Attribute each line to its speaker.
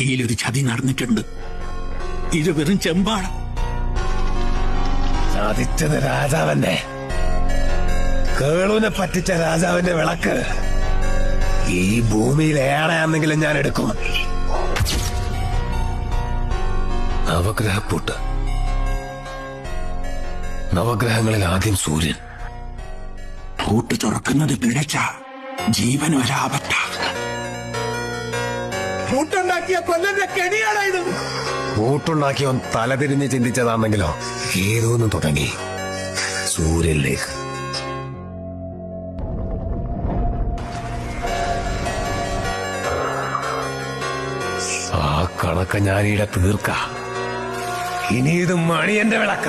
Speaker 1: ഇതിലൊരു ചതി നടന്നിട്ടുണ്ട്. ഇത് വെറും ചെമ്പാണ്.
Speaker 2: ചതിച്ചത് രാജാവന്നെ. കേളുവിനെ പറ്റിച്ച രാജാവിന്റെ വിളക്ക് ഈ ഭൂമിയിൽ ഏടെയാണെങ്കിലും ഞാൻ എടുക്കും. നവഗ്രഹപ്പൂട്ട്. നവഗ്രഹങ്ങളിൽ ആദ്യം സൂര്യൻ.
Speaker 1: പൂട്ട് തുറക്കുന്നത് പിഴച്ച ജീവൻ ഒരാപത്ത. പൂട്ടുണ്ടാക്കിയ കൊല്ലന്റെ കെണിയാണത്.
Speaker 2: പൂട്ടുണ്ടാക്കിയവൻ തലതിരിഞ്ഞ് ചിന്തിച്ചതാണെങ്കിലോ ഏതോന്ന് തുടങ്ങി സൂര്യനിലേക്ക്. ആ കണക്ക് ഞാനിവിടെ തീർക്ക. ഇനി ഇത് മണിയന്റെ വിളക്ക.